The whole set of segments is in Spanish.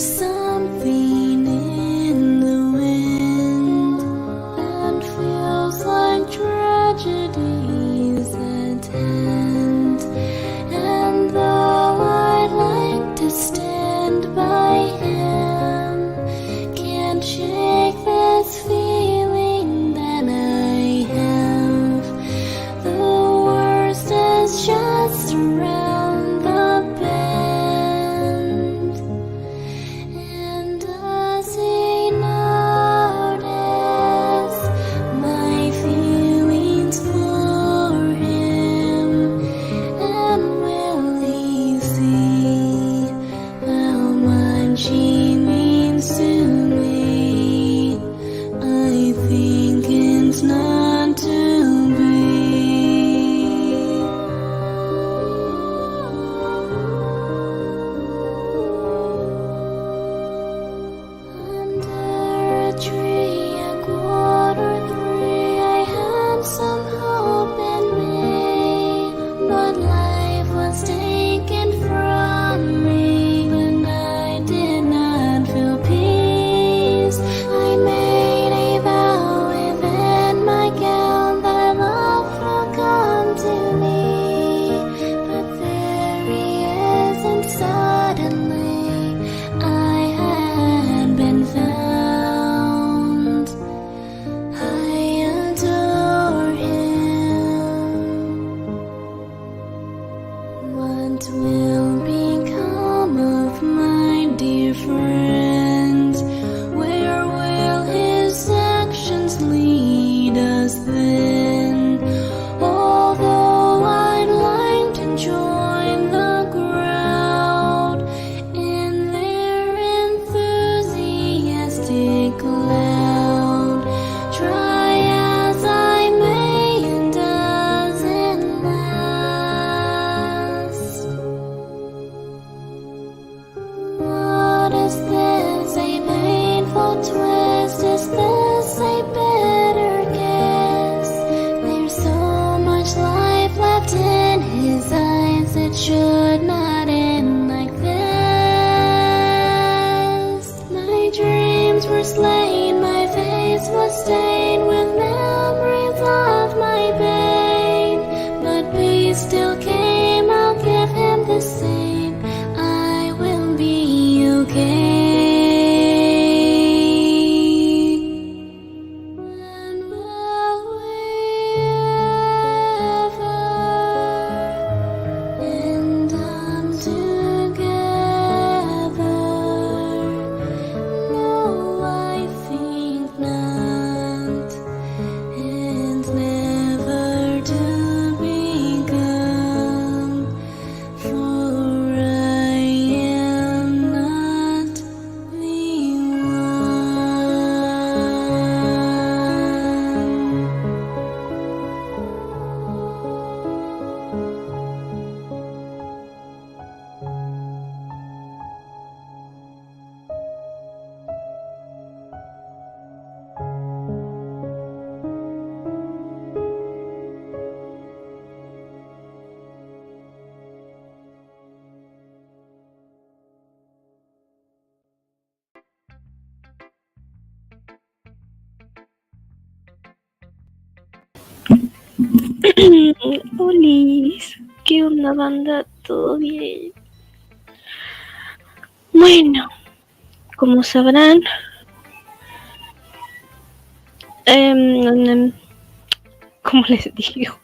something in the wind and feels like tragedy's at hand. And though I'd like to stand by him, can't shake this feeling that I have. The worst is just around the bend. And does he notice my feelings for him? And will he see how much he means to me? I think it's not to be. Under a tree at 2:45, I had some hope in me, but life was taken from me, and I did not feel peace. I made a vow within my gown that love will come to me, but there he is, and suddenly I had been found. I adore him. What will become of my dear friend? Where will his actions lead us then? Although I'd like to join the crowd in their enthusiastic cloud, try as I may, it doesn't last. What is this? A painful twist? Is this a bitter kiss? There's so much life left in his eyes, it should not end like this. My dreams were slain, my face was stained with memories of my pain, but peace still came. I'll give him the same. I will be okay. And will we ever end up together? No, I think not. It's never to become, for I am not the Olis, ¿qué onda, banda? ¿Todo bien? Bueno, como sabrán, ¿cómo les digo?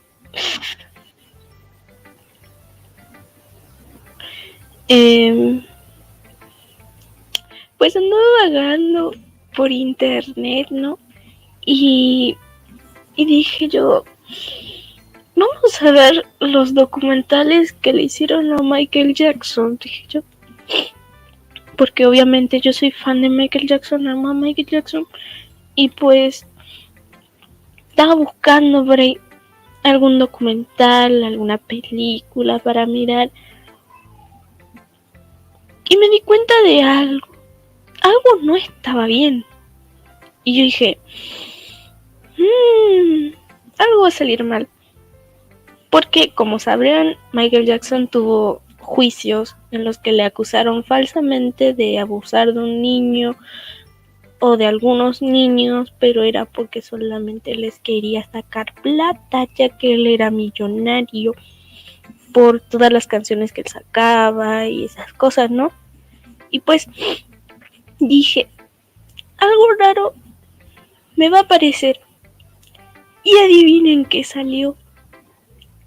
Pues ando vagando por internet, ¿no? Y dije yo, vamos a ver los documentales que le hicieron a Michael Jackson, dije yo. Porque obviamente yo soy fan de Michael Jackson, amo a Michael Jackson. Y pues estaba buscando por ahí algún documental, alguna película para mirar. Y me di cuenta de algo. Algo no estaba bien. Y yo dije, algo va a salir mal. Porque, como sabrán, Michael Jackson tuvo juicios en los que le acusaron falsamente de abusar de un niño o de algunos niños, pero era porque solamente les quería sacar plata, ya que él era millonario por todas las canciones que él sacaba y esas cosas, ¿no? Y pues dije, algo raro me va a aparecer. Y adivinen qué salió.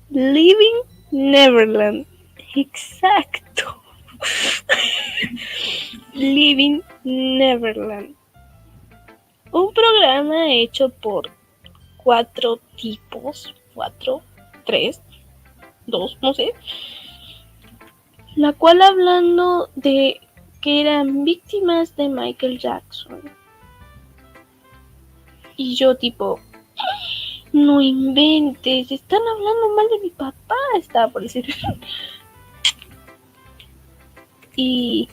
Leaving Neverland. Exacto. Leaving Neverland. Un programa hecho por 4 tipos. 4, 3, 2, no sé. La cual hablando de que eran víctimas de Michael Jackson. Y yo tipo, no inventes, están hablando mal de mi papá, estaba por decir. Y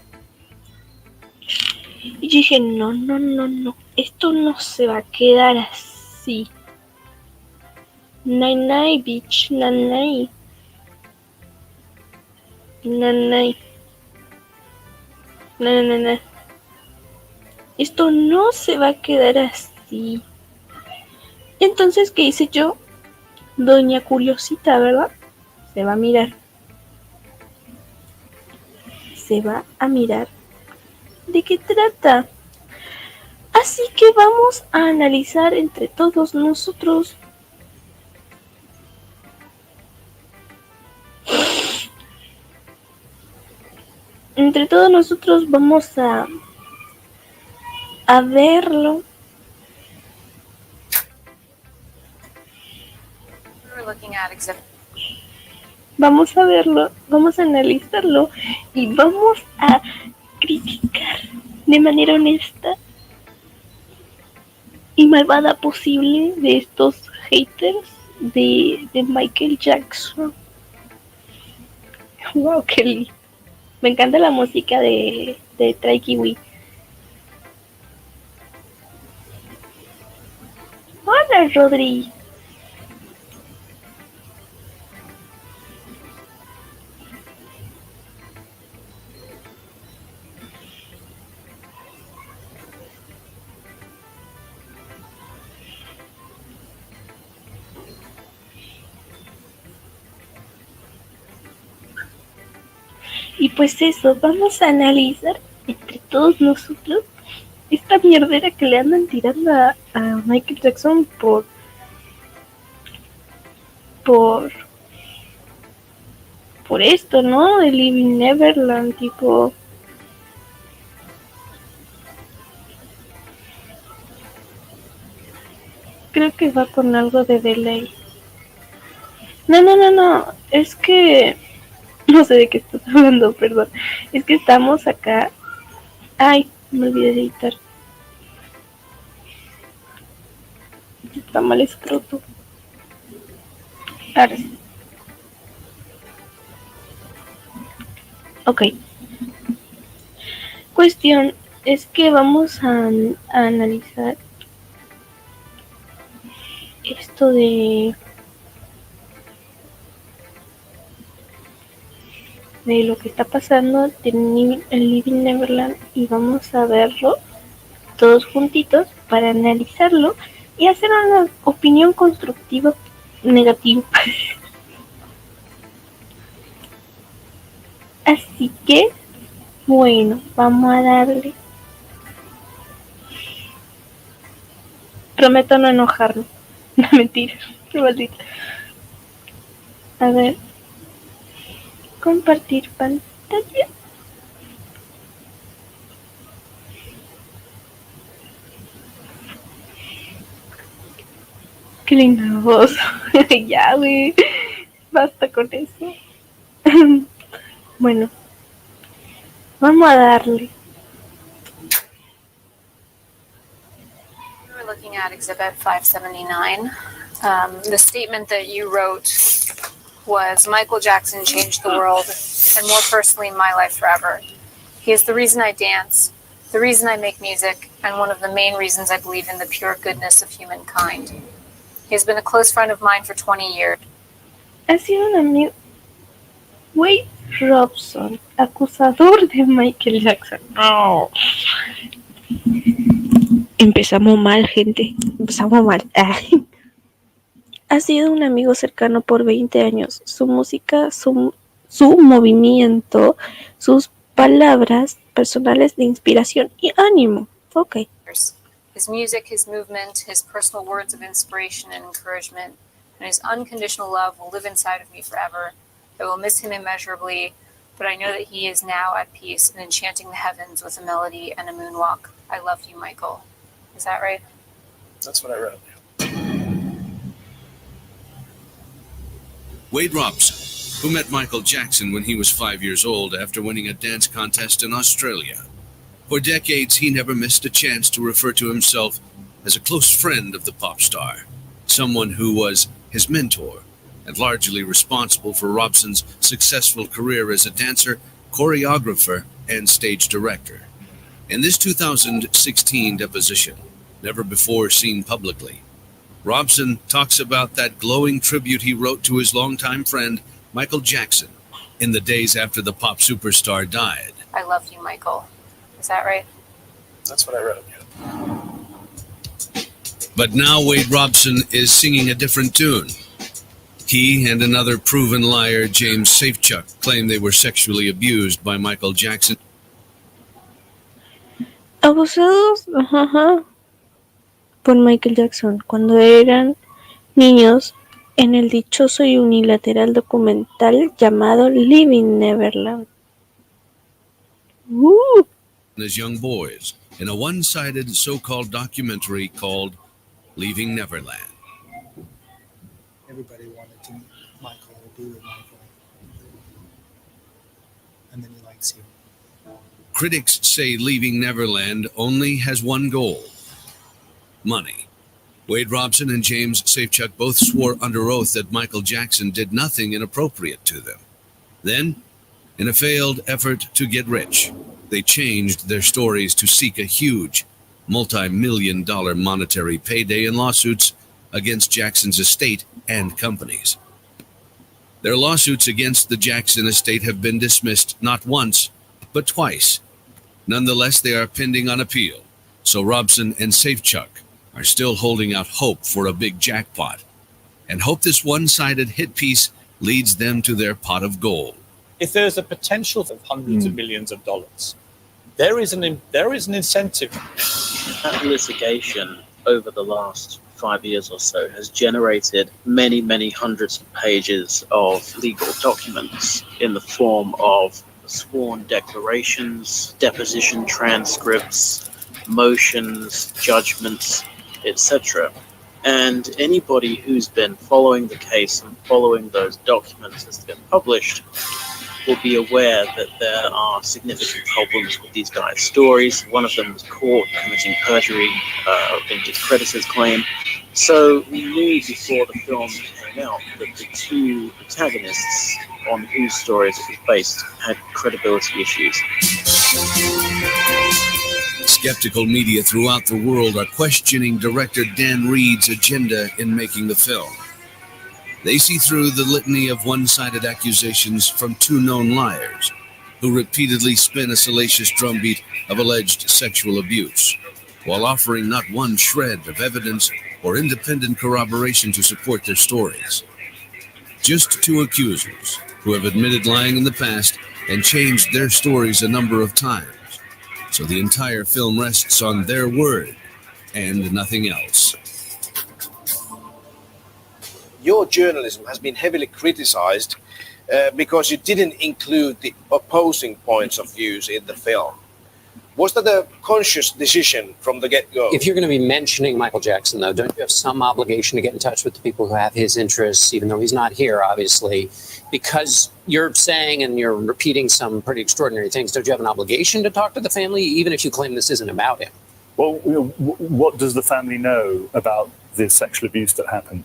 dije, no, esto no se va a quedar así. Nay, bitch, nay. No. Esto no se va a quedar así. Entonces, ¿qué hice yo? Doña Curiosita, ¿verdad? Se va a mirar. ¿De qué trata? Así que vamos a analizar entre todos nosotros vamos a verlo. Vamos a verlo, vamos a analizarlo y vamos a criticar de manera honesta y malvada posible de estos haters de Michael Jackson. Wow, Kelly. Me encanta la música de Try Kiwi. Hola, Rodri. Y pues eso, vamos a analizar entre todos nosotros esta mierdera que le andan tirando a Michael Jackson por esto, ¿no? De Leaving Neverland, tipo. Creo que va con algo de delay. No. Es que no sé de qué estás hablando, perdón. Es que estamos acá. Ay, me olvidé de editar. Está mal escroto. Ahora sí. Ok. Cuestión es que vamos a analizar esto de lo que está pasando en Leaving Neverland y vamos a verlo todos juntitos para analizarlo y hacer una opinión constructiva negativa. Así que, bueno, vamos a darle. Prometo no enojarme. No, mentira, qué maldita. A ver. Compartir pantalla. Qué linda voz. Ya, güey. Basta con eso. Bueno. Vamos a darle. We're looking at Exhibit 579. The statement that you wrote was, Michael Jackson changed the world, and more personally, my life forever. He is the reason I dance, the reason I make music, and one of the main reasons I believe in the pure goodness of humankind. He has been a close friend of mine for 20 years. Ha sido un amigo. Wait, Robson, acusador de Michael Jackson. No. Empezamos mal, gente. Empezamos mal. Ha sido un amigo cercano por 20 años. Su música, su movimiento, sus palabras personales de inspiración y ánimo. Ok. His music, his movement, his personal words of inspiration and encouragement, and his unconditional love will live inside of me forever. I will miss him immeasurably, but I know that he is now at peace and enchanting the heavens with a melody and a moonwalk. I love you, Michael. Is that right? That's what I wrote. Wade Robson, who met Michael Jackson when he was 5 years old after winning a dance contest in Australia. For decades, he never missed a chance to refer to himself as a close friend of the pop star, someone who was his mentor and largely responsible for Robson's successful career as a dancer, choreographer, and stage director. In this 2016 deposition, never before seen publicly, Robson talks about that glowing tribute he wrote to his longtime friend, Michael Jackson, in the days after the pop superstar died. I love you, Michael. Is that right? That's what I wrote. But now Wade Robson is singing a different tune. He and another proven liar, James Safechuck, claim they were sexually abused by Michael Jackson. Abusados por Michael Jackson cuando eran niños en el dichoso y unilateral documental llamado Leaving Neverland. As young boys in a one-sided so-called documentary called Leaving Neverland. Everybody wanted to meet Michael or be with Michael. And then he likes you. Critics say Leaving Neverland only has one goal: money. Wade Robson and James Safechuck both swore under oath that Michael Jackson did nothing inappropriate to them. Then, in a failed effort to get rich, they changed their stories to seek a huge, multi-million-dollar monetary payday in lawsuits against Jackson's estate and companies. Their lawsuits against the Jackson estate have been dismissed not once, but twice. Nonetheless, they are pending on appeal, so Robson and Safechuck are still holding out hope for a big jackpot, and hope this one-sided hit piece leads them to their pot of gold. If there's a potential of hundreds of millions of dollars, there is an incentive. That litigation over the last 5 years or so has generated many, many hundreds of pages of legal documents in the form of sworn declarations, deposition transcripts, motions, judgments, etc. And anybody who's been following the case and following those documents as they've been published will be aware that there are significant problems with these guys' stories. One of them was caught committing perjury in his creditor's claim. So we knew before the film came out that the two protagonists on whose stories it was based had credibility issues. Skeptical media throughout the world are questioning director Dan Reed's agenda in making the film. They see through the litany of one-sided accusations from two known liars who repeatedly spin a salacious drumbeat of alleged sexual abuse, while offering not one shred of evidence or independent corroboration to support their stories. Just two accusers who have admitted lying in the past and changed their stories a number of times. So the entire film rests on their word and nothing else. Your journalism has been heavily criticized because you didn't include the opposing points of views in the film. Was that a conscious decision from the get-go? If you're going to be mentioning Michael Jackson, though, don't you have some obligation to get in touch with the people who have his interests, even though he's not here, obviously? Because you're saying and you're repeating some pretty extraordinary things, don't you have an obligation to talk to the family, even if you claim this isn't about him? Well, what does the family know about the sexual abuse that happened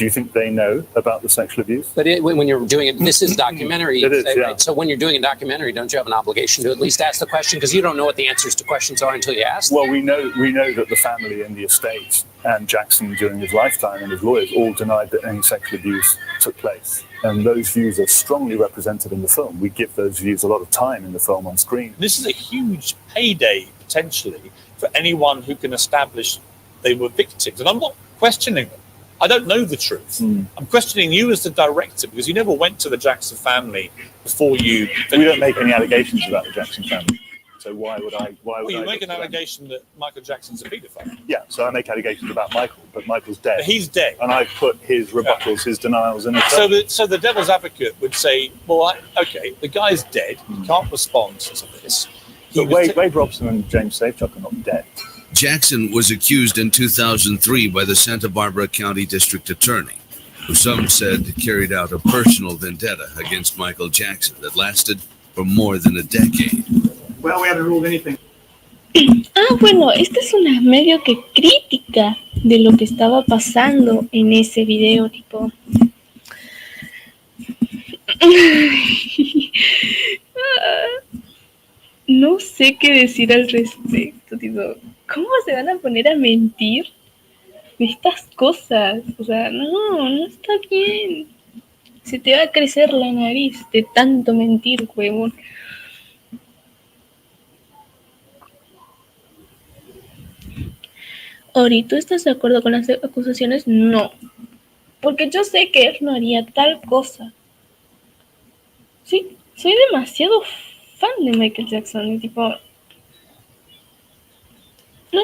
Do you think they know about the sexual abuse? But when you're doing it, this is documentary. It is, yeah. Right? So when you're doing a documentary, don't you have an obligation to at least ask the question? Because you don't know what the answers to questions are until you ask. Well, we know that the family and the estate and Jackson during his lifetime and his lawyers all denied that any sexual abuse took place. And those views are strongly represented in the film. We give those views a lot of time in the film on screen. This is a huge payday, potentially, for anyone who can establish they were victims. And I'm not questioning them. I don't know the truth. I'm questioning you as the director because you never went to the Jackson family before you... We don't make any allegations about the Jackson family. So why would I... Well, you make an allegation that Michael Jackson's a paedophile. Yeah, so I make allegations about Michael, but Michael's dead. But he's dead. And I've put his rebuttals, his denials in the film. So the devil's advocate would say, well, okay, the guy's dead. He can't respond to this. But Wade Robson and James Safechuck are not dead. Jackson was accused in 2003 by the Santa Barbara County District Attorney, who some said carried out a personal vendetta against Michael Jackson that lasted for more than a decade. Well, we haven't ruled anything. Bueno, esta es una medio que crítica de lo que estaba pasando en ese video, tipo... No sé qué decir al respecto, tipo, ¿cómo se van a poner a mentir de estas cosas? O sea, no está bien. Se te va a crecer la nariz de tanto mentir, huevón. Ori, ¿tú estás de acuerdo con las acusaciones? No. Porque yo sé que él no haría tal cosa. Sí, soy demasiado fan de Michael Jackson y tipo... No.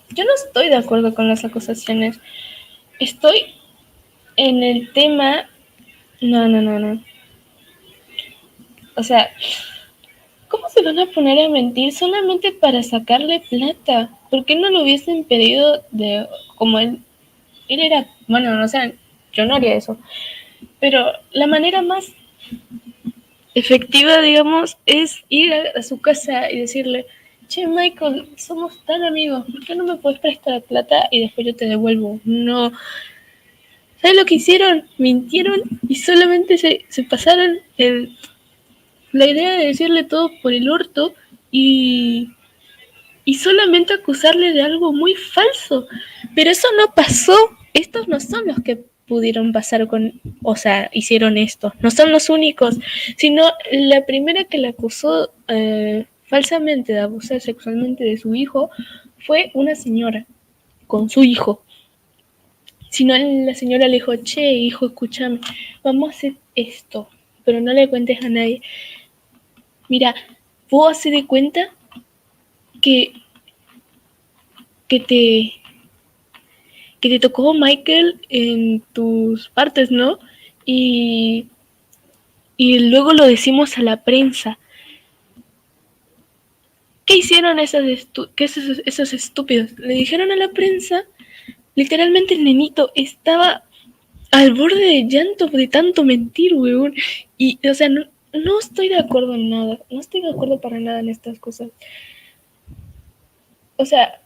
Yo no estoy de acuerdo con las acusaciones. Estoy en el tema... No. O sea, ¿cómo se van a poner a mentir solamente para sacarle plata? ¿Por qué no lo hubiesen pedido de... como él era... Bueno, o sea, yo no haría eso. Pero la manera más efectiva, digamos, es ir a su casa y decirle, che, Michael, somos tan amigos, ¿por qué no me puedes prestar plata y después yo te devuelvo? No. ¿Sabes lo que hicieron? Mintieron y solamente se pasaron la idea de decirle todo por el orto y solamente acusarle de algo muy falso. Pero eso no pasó. Estos no son los que pudieron pasar hicieron esto. No son los únicos, sino la primera que la acusó falsamente de abusar sexualmente de su hijo fue una señora con su hijo. Sino la señora le dijo, che, hijo, escúchame, vamos a hacer esto, pero no le cuentes a nadie. Mira, vos haces de cuenta que te tocó Michael en tus partes, ¿no? Y luego lo decimos a la prensa. ¿Qué hicieron esos estúpidos? Le dijeron a la prensa, literalmente el nenito estaba al borde de llanto de tanto mentir, weón. Y, o sea, no estoy de acuerdo en nada. No estoy de acuerdo para nada en estas cosas. O sea,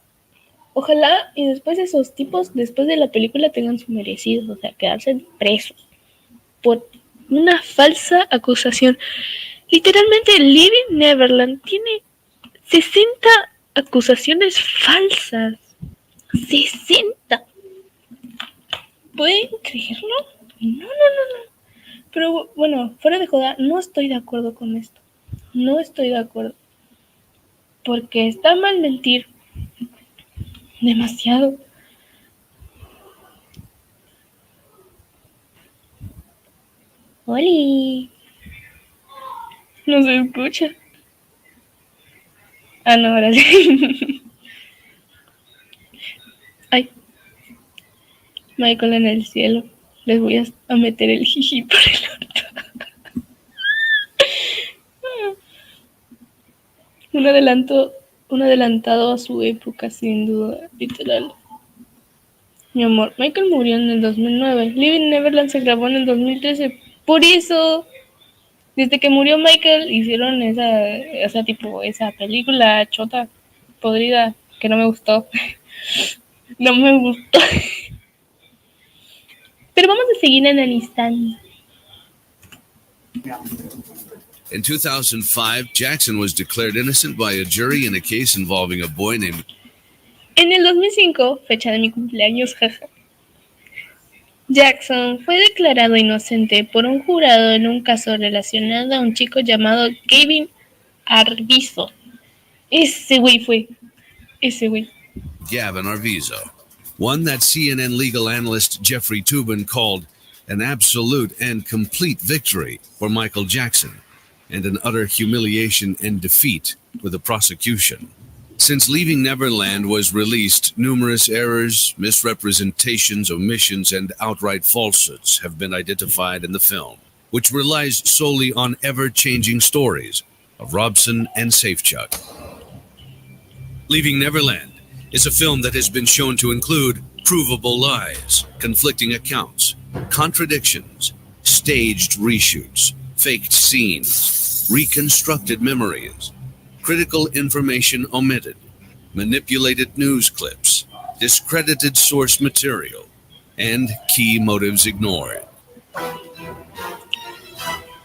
ojalá y después esos tipos, después de la película, tengan su merecido. O sea, quedarse presos por una falsa acusación. Literalmente, Leaving Neverland tiene 60 acusaciones falsas. 60. ¿Pueden creerlo? No. Pero bueno, fuera de joda, no estoy de acuerdo con esto. No estoy de acuerdo. Porque está mal mentir. Demasiado. ¡Oli! No se escucha. Ah, no, ahora sí. Ay. Michael en el cielo. Les voy a meter el jiji por el orto. Un adelantado a su época, sin duda, literal. Mi amor, Michael murió en el 2009. Leaving Neverland se grabó en el 2013. Por eso, desde que murió Michael, hicieron esa película chota, podrida, que no me gustó. No me gustó. Pero vamos a seguir analizando. In 2005, Jackson was declared innocent by a jury in a case involving a boy named En el 2005, fecha de mi cumpleaños, jaja, Jackson fue declarado inocente por un jurado en un caso relacionado a un chico llamado Kevin Arvizo. Ese güey. Gavin Arvizo, one that CNN legal analyst Jeffrey Toobin called an absolute and complete victory for Michael Jackson and an utter humiliation and defeat for the prosecution. Since Leaving Neverland was released, numerous errors, misrepresentations, omissions, and outright falsehoods have been identified in the film, which relies solely on ever-changing stories of Robson and Safechuck. Leaving Neverland is a film that has been shown to include provable lies, conflicting accounts, contradictions, staged reshoots, faked scenes, reconstructed memories, critical information omitted, manipulated news clips, discredited source material, and key motives ignored.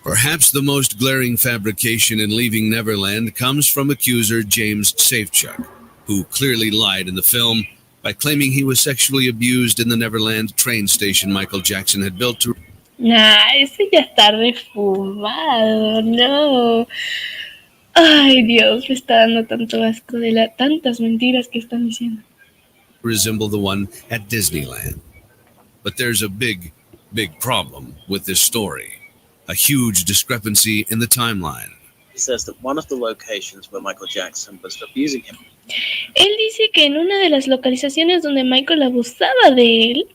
Perhaps the most glaring fabrication in Leaving Neverland comes from accuser James Safechuck, who clearly lied in the film by claiming he was sexually abused in the Neverland train station Michael Jackson had built to Nah, ese ya está refumado, no. Ay, Dios, me está dando tanto asco de tantas mentiras que están diciendo. resemble the one at Disneyland. But there's a big problem with this story. A huge discrepancy in the timeline. He says that one of the locations where Michael Jackson was abusing him Él dice que en una de las localizaciones donde Michael abusaba de él,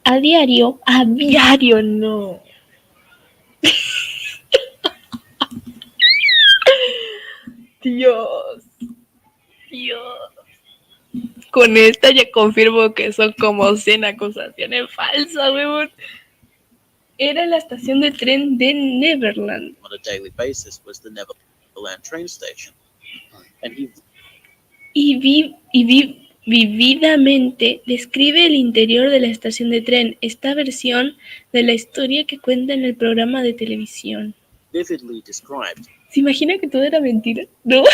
a diario no. Dios. Con esta ya confirmo que son como 100 acusaciones falsas, huevón. Era la estación de tren de Neverland. on a daily basis was the Neverland train station. And he Y vividamente describe el interior de la estación de tren, esta versión de la historia que cuenta en el programa de televisión. vividly described ¿Se imagina que todo era mentira? ¿No?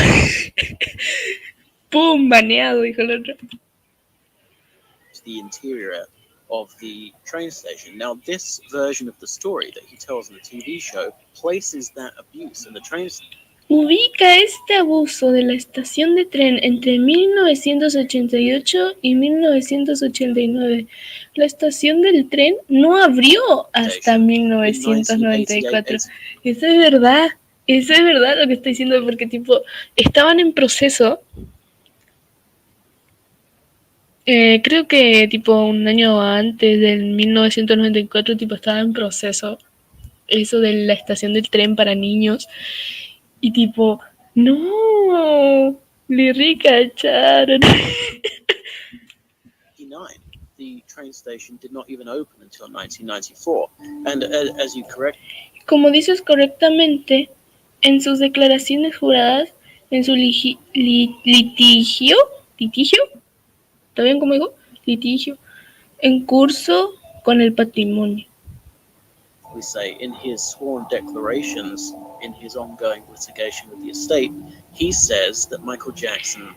¡Pum! Baneado, dijo el otro. the interior of the train station. Now, this version of the story that he tells in the TV show places that abuse in the train station. Ubica este abuso de la estación de tren entre 1988 y 1989. La estación del tren no abrió hasta 1994. Eso es verdad lo que estoy diciendo, porque tipo, estaban en proceso. Creo que tipo un año antes del 1994 tipo estaba en proceso eso de la estación del tren para niños. Y tipo, no, le recacharon. The train station did not even open until 1994. And as you correct, Como dices correctamente, en sus declaraciones juradas, en su litigio, ¿está bien como digo? Litigio, en curso con el patrimonio. we say in his sworn declarations in his ongoing litigation with the estate, he says that Michael Jackson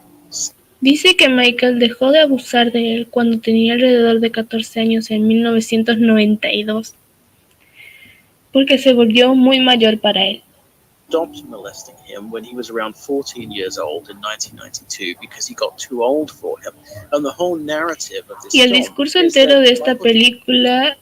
Dice que Michael dejó de abusar de él cuando tenía alrededor de 14 años en 1992, porque se volvió muy mayor para él. stopped molesting him when he was around 14 years old in 1992 because he got too old for him. And the whole narrative of this Y el film discurso is entero that de esta Michael película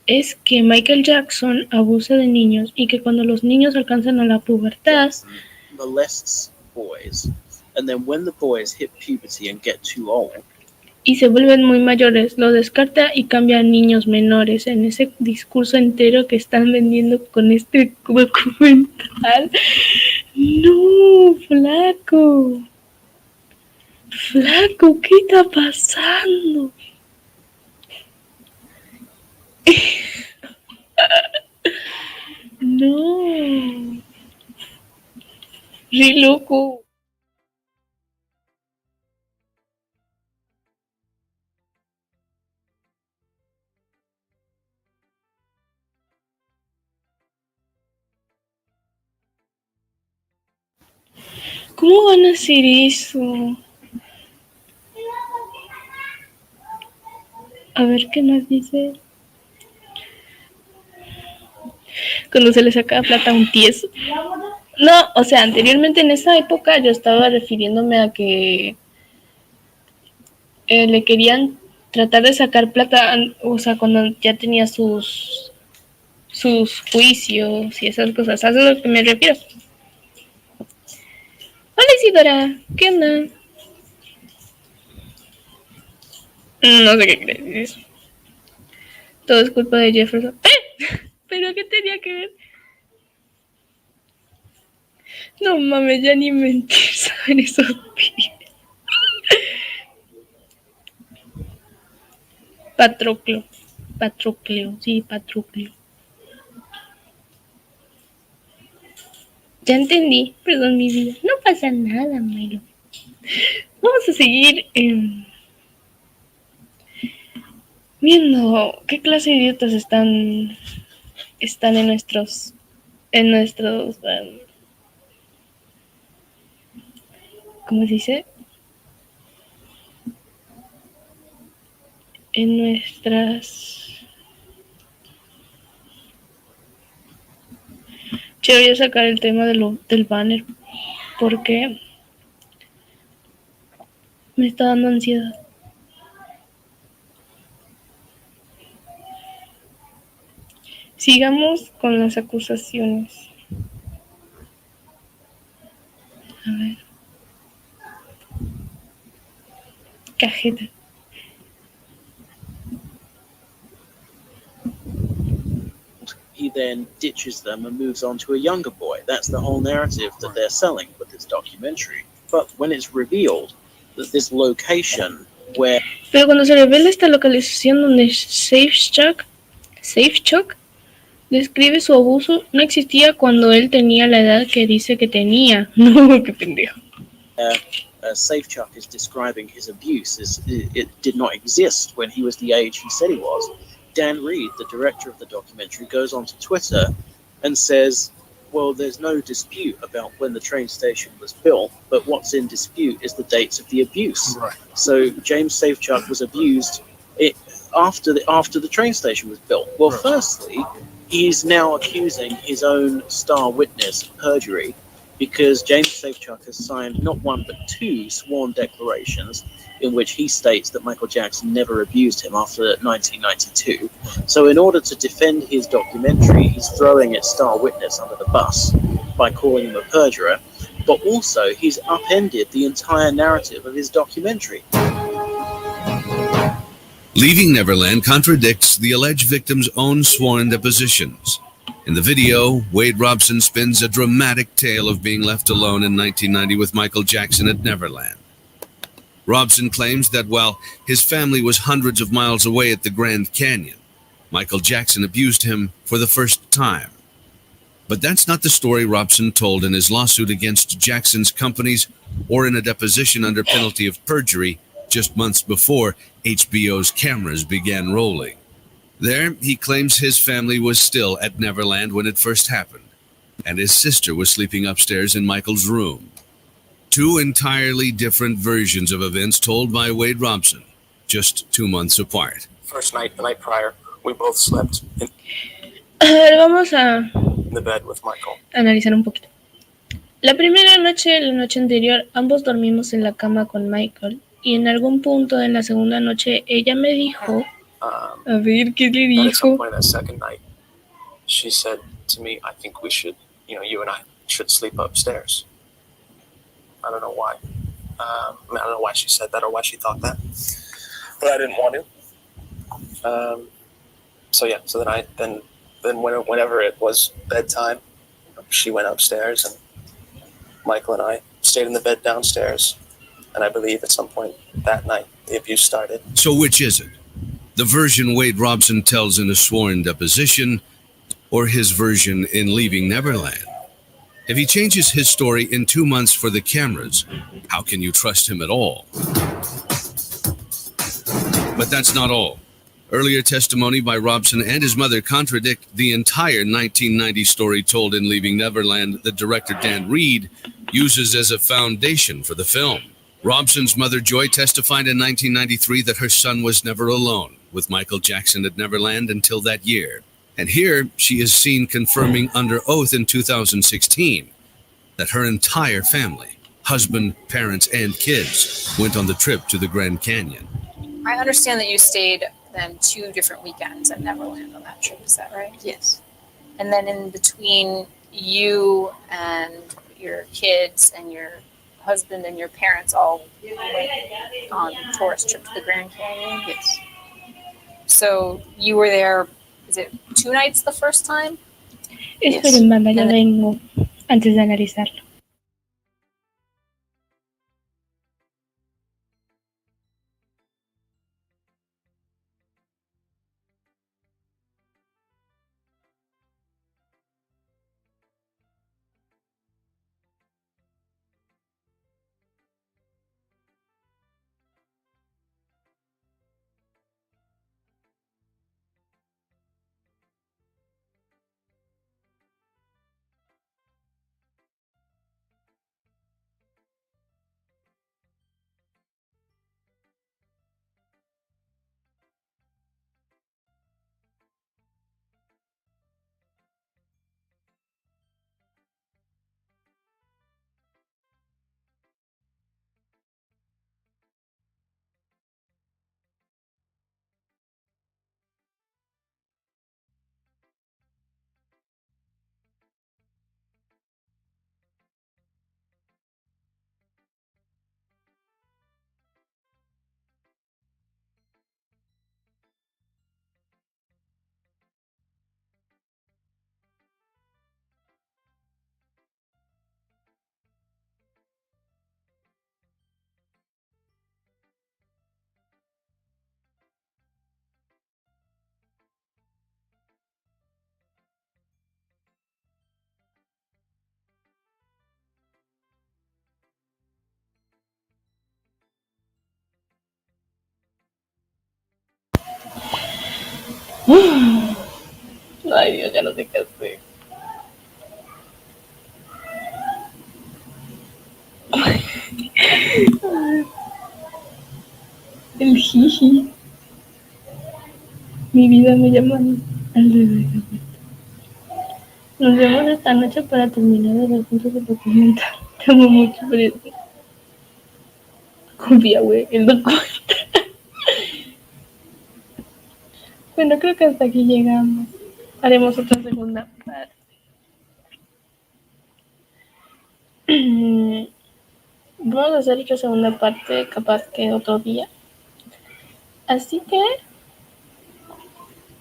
es que Michael Jackson abusa de niños y que cuando los niños alcanzan a la pubertad, Jackson molests boys. And then when the boys hit puberty and get too old, y se vuelven muy mayores, lo descarta y cambia a niños menores. En ese discurso entero que están vendiendo con este documental. No, flaco, ¿qué está pasando? No, re loco. ¿Cómo van a hacer eso? A ver qué nos dice. Cuando se le saca plata a un tieso. No, o sea, anteriormente en esa época yo estaba refiriéndome a que le querían tratar de sacar plata, o sea, cuando ya tenía sus juicios y esas cosas. ¿Sabes a lo que me refiero? Hola Isidora, ¿qué onda? No sé qué crees. Todo es culpa de Jefferson. ¿Pero qué tenía que ver? No mames, ya ni mentir saben esos pibes. Patrocleo, sí, Patrocleo. Ya entendí, perdón mi vida. No pasa nada, Milo. Vamos a seguir viendo qué clase de idiotas están en nuestros ¿cómo se dice? En nuestras... Che, voy a sacar el tema del banner porque me está dando ansiedad. Sigamos con las acusaciones. A ver. Cajeta. He then ditches them and moves on to a younger boy. That's the whole narrative that they're selling with this documentary. But when it's revealed that this location where... Pero cuando se revela esta localización donde Safechuck describe su abuso, no existía cuando él tenía la edad que dice que tenía. No, qué pendejo. Safechuck is describing his abuse. It did not exist when he was the age he said he was. Dan Reed, the director of the documentary, goes onto Twitter and says, well, there's no dispute about when the train station was built, but what's in dispute is the dates of the abuse. Right. So James Safechuck was abused after the train station was built. Well, Right. Firstly, he's now accusing his own star witness of perjury because James Safechuck has signed not one but two sworn declarations in which he states that Michael Jackson never abused him after 1992. So in order to defend his documentary, he's throwing its star witness under the bus by calling him a perjurer, but also he's upended the entire narrative of his documentary. Leaving Neverland contradicts the alleged victim's own sworn depositions. In the video, Wade Robson spins a dramatic tale of being left alone in 1990 with Michael Jackson at Neverland. Robson claims that while his family was hundreds of miles away at the Grand Canyon, Michael Jackson abused him for the first time. But that's not the story Robson told in his lawsuit against Jackson's companies or in a deposition under penalty of perjury just months before HBO's cameras began rolling. There, he claims his family was still at Neverland when it first happened, and his sister was sleeping upstairs in Michael's room. Two entirely different versions of events told by Wade Robson, just 2 months apart. First night, the night prior, we both slept in Vamos a the bed with Michael. analizar un poquito. La primera noche, la noche anterior, ambos dormimos en la cama con Michael. Y en algún punto en la segunda noche, ella me dijo... A ver, ¿qué le Then at some dijo? point that second night, she said to me, I think we should, you and I should sleep upstairs. I don't know why. I don't know why she said that or why she thought that. But I didn't want to. So then whenever it was bedtime, she went upstairs and Michael and I stayed in the bed downstairs. And I believe at some point that night, the abuse started. So which is it? The version Wade Robson tells in a sworn deposition, or his version in Leaving Neverland? If he changes his story in 2 months for the cameras, how can you trust him at all? But that's not all. Earlier testimony by Robson and his mother contradict the entire 1990 story told in Leaving Neverland that director Dan Reed uses as a foundation for the film. Robson's mother Joy testified in 1993 that her son was never alone with Michael Jackson at Neverland until that year. And here she is seen confirming under oath in 2016 that her entire family, husband, parents, and kids, went on the trip to the Grand Canyon. I understand that you stayed then 2 different weekends at Neverland on that trip. Is that right? Yes. And then in between you and your kids and your husband and your parents all went on a tourist trip to the Grand Canyon? Yes. So you were there, is it 2 nights the first time? Esperen, mamá, ya vengo antes de analizarlo. Ay, Dios, ya no sé qué hacer. El jiji. Mi vida me llama al revés. Nos vemos esta noche para terminar de ver juntos el documental. Te amo mucho por eso. Confía, güey, el documental. Bueno, creo que hasta aquí llegamos. Haremos otra segunda parte. Vamos a hacer otra segunda parte, capaz que otro día. Así que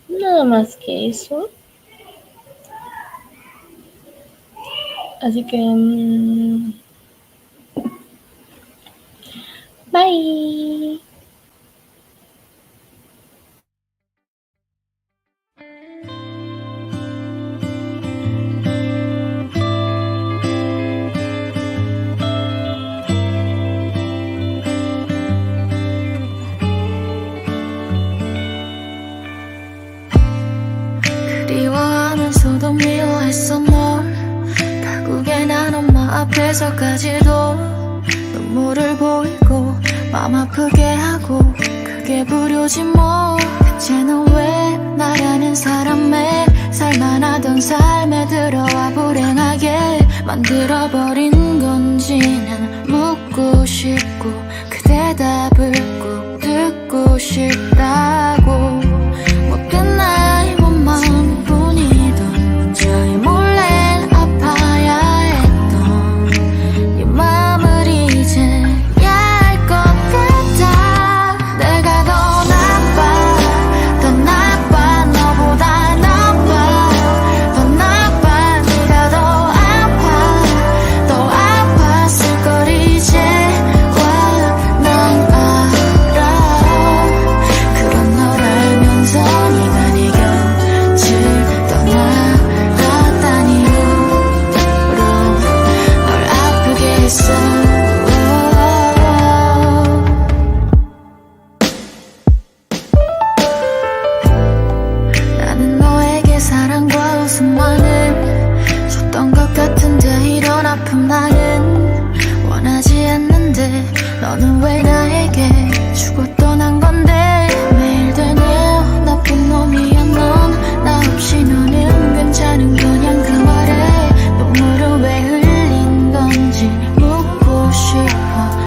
nada más que eso. Así que bye. 그리워하면서도 미워했어 널 결국에 난 엄마 앞에서까지도 눈물을 보이고 맘 아프게 하고 그게 불효지 뭐 그제는 왜 나라는 사람의 살만하던 삶에 들어와 불행하게 만들어버린